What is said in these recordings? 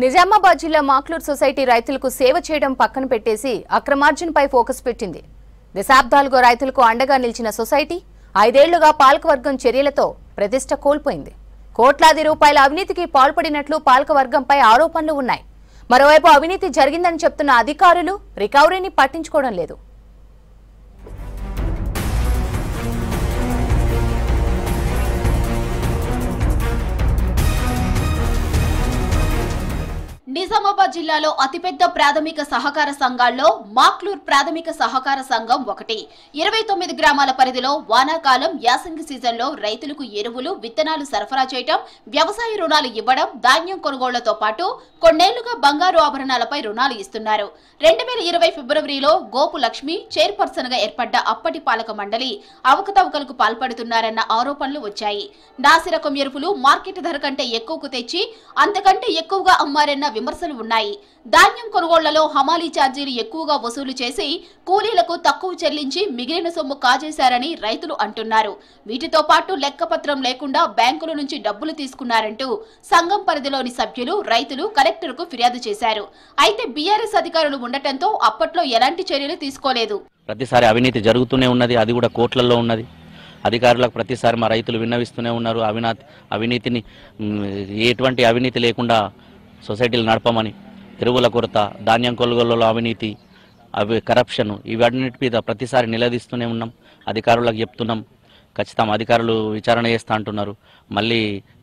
నిజామాబాద్ జిల్లా మాక్లూర్ సొసైటీ రైతులకు సేవ చేయడం పక్కన పెట్టేసి అక్రమార్జనపై ఫోకస్ పెట్టింది. దశాబ్దాలుగా రైతులకు అండగా నిలిచిన సొసైటీ 5 ఏళ్లుగా పాలకవర్గం చర్యలతో ప్రతిష్ట కోల్పోయింది. కోట్లాది రూపాయల అవినీతికి పాల్పడినట్లు పాలకవర్గంపై ఆరోపణలు ఉన్నాయి. మరోవైపు అవినీతి జరిగిందని చెప్తున్న అధికారులు రికవరీని పట్టించుకోవడం లేదు. నిజామాబాద్ జిల్లాలో అతిపెద్ద ప్రాథమిక సహకార సంఘాల్లో మాక్లూర్ ప్రాథమిక సహకార సంఘం ఒకటి. 29 గ్రామాల పరిధిలో వానాకాలం యాసంగి సీజన్లో రైతులకు ఎరువులు, విత్తనాలు సరఫరా చేయడం, వ్యవసాయ రుణాలు ఇవ్వడం, ధాన్యం కొనుగోళ్లతో పాటు కొన్నేళ్లుగా బంగారు ఆభరణాలపై రుణాలు ఇస్తున్నారు. 2020 ఫిబ్రవరిలో గోపు లక్ష్మి చైర్పర్సన్ గా ఏర్పడ్డ అప్పటి పాలక మండలి అవకతవకలకు పాల్పడుతున్నారన్న ఆరోపణలు వచ్చాయి. నాసిరకం ఎరువులు మార్కెట్ ధర కంటే ఎక్కువకు తెచ్చి అంతకంటే ఎక్కువగా అమ్మారన్న విమర్శలు ఉన్నాయి. ధాన్యం కొనుగోళ్లలో హమాలీ ఛార్జీలు ఎక్కువగా వసూలు చేసి కూలీలకు తక్కువ చెల్లించి మిగిలిన సొమ్ము కాజేశారని రైతులు అంటున్నారు. వీటితో పాటు లెక్కపత్రం లేకుండా బ్యాంకుల నుంచి డబ్బులు తీసుకున్నారంటూ సంఘం పరిధిలోని సభ్యులు, రైతులు కలెక్టర్కు ఫిర్యాదు చేశారు. అయితే బీఆర్ఎస్ అధికారులు ఉండటంతో అప్పట్లో ఎలాంటి చర్యలు తీసుకోలేదు. ప్రతిసారి అవినీతి జరుగుతూనే ఉన్నది, అది కూడా కోట్లలో ఉన్నది. అధికారులకు ప్రతిసారి మా రైతులు విన్నవిస్తూనే ఉన్నారు. అవినీతిని ఎటువంటి అవినీతి లేకుండా సొసైటీలు నడపమని. ఎరువుల కొరత, ధాన్యం కొనుగోళ్లలో అవినీతి, కరప్షన్, ఇవన్నిటి మీద ప్రతిసారి నిలదీస్తూనే ఉన్నాం. అధికారులకు చెప్తున్నాం. ఖచ్చితంగా అధికారులు విచారణ చేస్తా అంటున్నారు. మళ్ళీ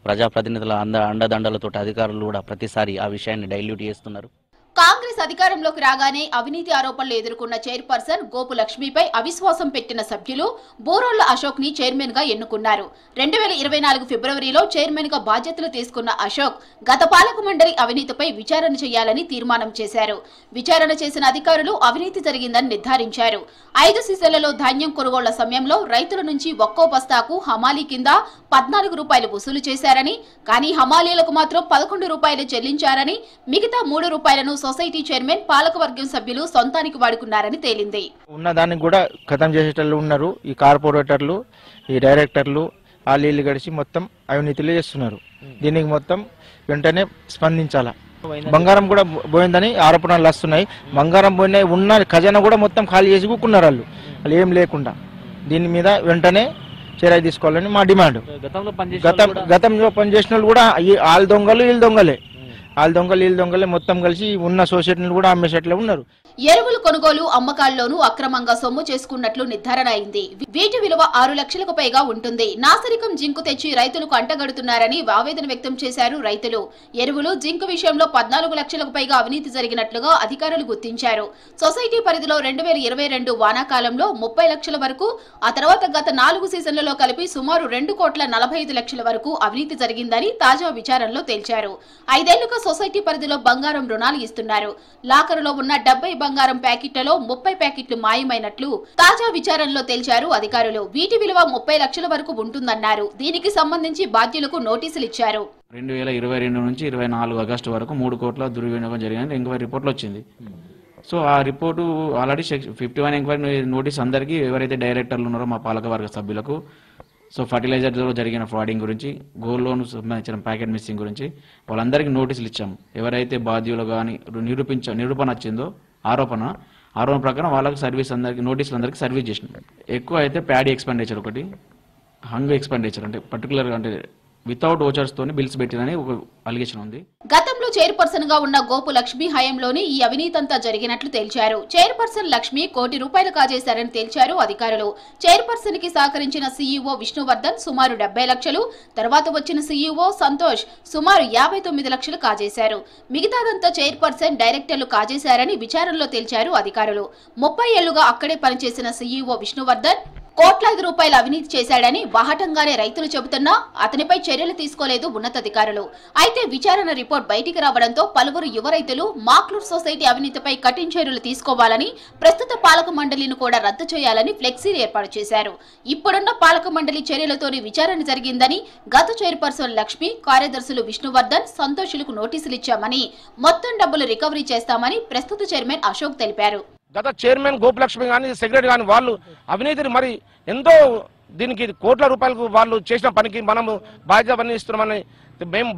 ప్రజాప్రతినిధుల అండదండలతో అధికారులు కూడా ప్రతిసారి ఆ విషయాన్ని డైల్యూట్ చేస్తున్నారు. కాంగ్రెస్ అధికారంలోకి రాగానే అవినీతి ఆరోపణలు ఎదుర్కొన్న చైర్పర్సన్ గోపు లక్ష్మిపై అవిశ్వాసం పెట్టిన సభ్యులు బోరోళ్ల అశోక్ ని చైర్మన్ గా ఎన్నుకున్నారు. 2024 ఫిబ్రవరిలో చైర్మన్ గా బాధ్యతలు తీసుకున్న అశోక్ గత పాలక మండలి అవినీతిపై విచారణ చేయాలని తీర్మానం చేశారు. విచారణ చేసిన అధికారులు అవినీతి జరిగిందని నిర్ధారించారు. 5 సీజన్లలో ధాన్యం కొనుగోళ్ల సమయంలో రైతుల నుంచి ఒక్కో బస్తాకు హమాలీ కింద 14 రూపాయలు వసూలు చేశారని, కానీ హమాలీలకు మాత్రం 11 రూపాయలు చెల్లించారని, మిగతా 3 రూపాయలను సొసైటీ చైర్మన్, పాలకవర్గం సభ్యులు సొంతానికి వాడుకున్నారని తేలింది. ఉన్నదాన్ని కూడా ఖతం చేసేటట్లు ఉన్నారు. ఈ కార్పొరేటర్లు, ఈ డైరెక్టర్లు వాళ్ళు గడిచి మొత్తం అవినీతిలో చేస్తున్నారు. దీనికి మొత్తం వెంటనే స్పందించాలా. బంగారం కూడా పోయిందని ఆరోపణలు వస్తున్నాయి. బంగారం పోయిన ఉన్న ఖజానా కూడా మొత్తం ఖాళీ చేసి కూకున్నారు వాళ్ళు ఏం లేకుండా. దీని మీద వెంటనే చర్య తీసుకోవాలని మా డిమాండ్. గతంలో పనిచేసిన వాళ్ళు కూడా వాళ్ళ దొంగలు వీళ్ళు దొంగలే, వీళ్ళు దొంగలే మొత్తం కలిసి ఉన్న సొసైటీని కూడా అమ్మేసేట్లే ఉన్నారు. ఎరువులు కొనుగోలు, అమ్మకాల్లోనూ అక్రమంగా సొమ్ము చేసుకున్నట్లు నిర్ధారణ అయింది. వీటి విలువ 6 లక్షలకు పైగా ఉంటుంది. నాసిరకం జింకు తెచ్చి రైతులకు అంటగడుతున్నారని ఆవేదన వ్యక్తం చేశారు రైతులు. ఎరువులు, జింకు విషయంలో 14 లక్షలకు పైగా అవినీతి జరిగినట్లుగా అధికారులు గుర్తించారు. సొసైటీ పరిధిలో 2022 వానాకాలంలో 30 లక్షల వరకు, ఆ తర్వాత గత 4 సీజన్లలో కలిపి సుమారు 2,45 లక్షల వరకు అవినీతి జరిగిందని తాజా విచారణలో తేల్చారు. 5 ఏళ్లుగా సొసైటీ పరిధిలో బంగారం రుణాలు ఇస్తున్నారు. లాకరులో ఉన్న 70 బంగారం ప్యాకెట్లలో 30 ప్యాకెట్లు మాయమైనట్లు తాజా విచారణలో తేల్చారు అధికారులు. వీటి విలువ 30 లక్షల వరకు ఉంటుందన్నారు. దీనికి సంబంధించి బాధ్యులకు నోటీసులు ఇచ్చారు. 2022 నుంచి 24 ఆగస్టు వరకు 3 కోట్ల దుర్వినియోగం జరిగిందని ఎంక్వైరీ రిపోర్ట్లో వచ్చింది. సో ఆ రిపోర్టు ఆల్రెడీ 51 ఎంక్వైరీ నోటీస్ అందరికీ, ఎవరైతే డైరెక్టర్లు ఉన్నారో మా పాలకవర్గ సభ్యులకు, సో ఫర్టిలైజర్లో జరిగిన ఫ్రాడింగ్ గురించి, గోల్డ్ లోన్ సంబంధించిన ప్యాకెట్ మిస్సింగ్ గురించి వాళ్ళందరికీ నోటీసులు ఇచ్చాము. ఎవరైతే బాధ్యులు కానీ నిరూపణ వచ్చిందో ఆరోపణ ప్రకారం వాళ్ళకి సర్వీస్ అందరికి నోటీసులు అందరికీ సర్వీస్ చేసినాం. ఎక్కువ అయితే ప్యాడీ ఎక్స్పెండిచర్ ఒకటి, హంగ్ ఎక్స్పెండిచర్ అంటే పర్టికులర్గా అంటే వితౌట్ ఓచర్స్ తోని బిల్స్ పెట్టినని ఒక అలిగేషన్ ఉంది. గతంలో చైర్పర్సన్ గా ఉన్న గోపు లక్ష్మి హయాంలోనే ఈ అవినీతంతా జరిగినట్లు తేల్చారు. చైర్పర్సన్ లక్ష్మి కోటి రూపాయలు కాజేశారని తేల్చారు అధికారులు. చైర్పర్సన్ కి సహకరించిన సీఈఓ విష్ణువర్ధన్ సుమారు 70 లక్షలు, తర్వాత వచ్చిన సీఈఓ సంతోష్ సుమారు 59 లక్షలు కాజేశారు. మిగతాదంతా చైర్పర్సన్, డైరెక్టర్లు కాజేశారని విచారణలో తేల్చారు అధికారులు. 30 ఏళ్లుగా అక్కడే పనిచేసిన సీఈఓ విష్ణువర్ధన్ కోట్లాది రూపాయల అవినీతి చేశాడని బాహటంగానే రైతులు చెబుతున్నా అతనిపై చర్యలు తీసుకోలేదు ఉన్నతాధికారులు. అయితే విచారణ రిపోర్ట్ బయటికి రావడంతో పలువురు యువ రైతులు మాక్లూర్ సొసైటీ అవినీతిపై కఠిన చర్యలు తీసుకోవాలని, ప్రస్తుత పాలక మండలిని కూడా రద్దు చేయాలని ఫ్లెక్సీలు ఏర్పాటు చేశారు. ఇప్పుడున్న పాలక మండలి చర్యలతోనే విచారణ జరిగిందని, గత చైర్పర్సన్ లక్ష్మి, కార్యదర్శులు విష్ణువర్ధన్, సంతోషులకు నోటీసులు ఇచ్చామని, మొత్తం డబ్బులు రికవరీ చేస్తామని ప్రస్తుత చైర్మన్ అశోక్ తెలిపారు. గత చైర్మన్ గోపులక్ష్మి కానీ, సెక్రటరీ కానీ వాళ్ళు అవినీతిని మరి ఎంతో దీనికి కోట్ల రూపాయలకు వాళ్ళు చేసిన పనికి మనము బాధ్యత వహిస్తున్నామని మేము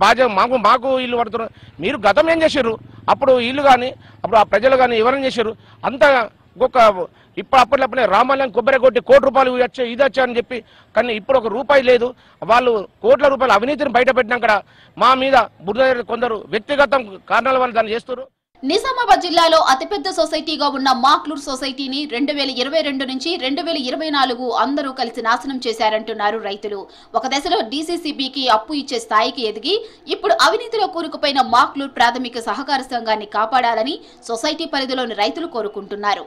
మాకు ఇల్లు పడుతున్నారు. మీరు గతం ఏం చేశారు? అప్పుడు ఇల్లు కానీ అప్పుడు ఆ ప్రజలు కానీ ఎవరైనా చేశారు? అంతా ఒక అప్పటిలోనే రామాలయం కొబ్బరి కొట్టి ₹1 వచ్చాయి ఇది వచ్చా అని చెప్పి, కానీ ఇప్పుడు ₹1 లేదు. వాళ్ళు కోట్ల రూపాయల అవినీతిని బయటపెట్టినాక మా మీద బురద కొందరు వ్యక్తిగత కారణాల వల్ల దాన్ని చేస్తారు. నిజామాబాద్ జిల్లాలో అతిపెద్ద సొసైటీగా ఉన్న మాక్లూర్ సొసైటీని 2022 నుంచి 2024 అందరూ కలిసి నాశనం చేశారంటున్నారు రైతులు. ఒక దశలో డీసీసీబీకి అప్పు ఇచ్చే స్థాయికి ఎదిగి ఇప్పుడు అవినీతిలో కూరుకుపోయిన మాక్లూర్ ప్రాథమిక సహకార సంఘాన్ని కాపాడాలని సొసైటీ పరిధిలోని రైతులు కోరుకుంటున్నారు.